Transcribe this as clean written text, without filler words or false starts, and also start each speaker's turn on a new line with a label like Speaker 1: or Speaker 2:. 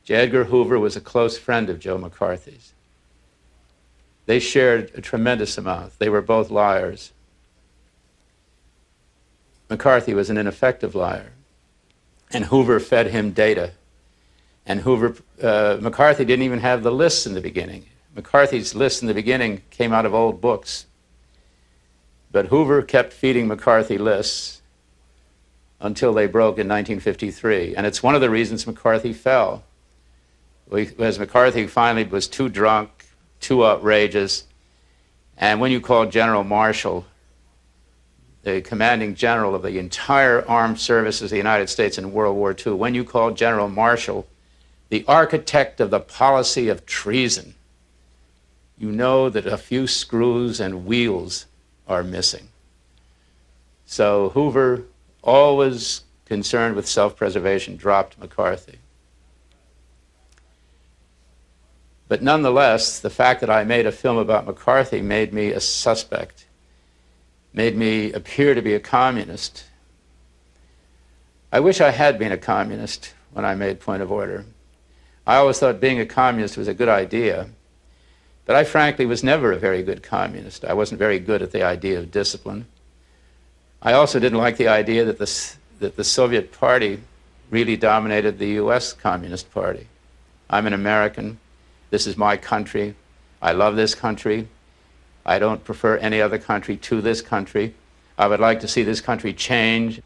Speaker 1: J. Edgar Hoover was a close friend of Joe McCarthy's. They shared a tremendous amount. They were both liars. McCarthy was an ineffective liar, and Hoover fed him data. And McCarthy didn't even have the lists in the beginning. McCarthy's lists in the beginning came out of old books. But Hoover kept feeding McCarthy lists until they broke in 1953. And it's one of the reasons McCarthy fell. As McCarthy finally was too drunk, too outrageous. And when you call General Marshall, the commanding general of the entire armed services of the United States in World War II, when you call General Marshall the architect of the policy of treason, you know that a few screws and wheels are missing. So Hoover, always concerned with self-preservation, dropped McCarthy. But nonetheless, the fact that I made a film about McCarthy made me a suspect, made me appear to be a communist. I wish I had been a communist when I made Point of Order. I always thought being a communist was a good idea, but I frankly was never a very good communist. I wasn't very good at the idea of discipline. I also didn't like the idea that the Soviet Party really dominated the US Communist Party. I'm an American. This is my country. I love this country. I don't prefer any other country to this country. I would like to see this country change.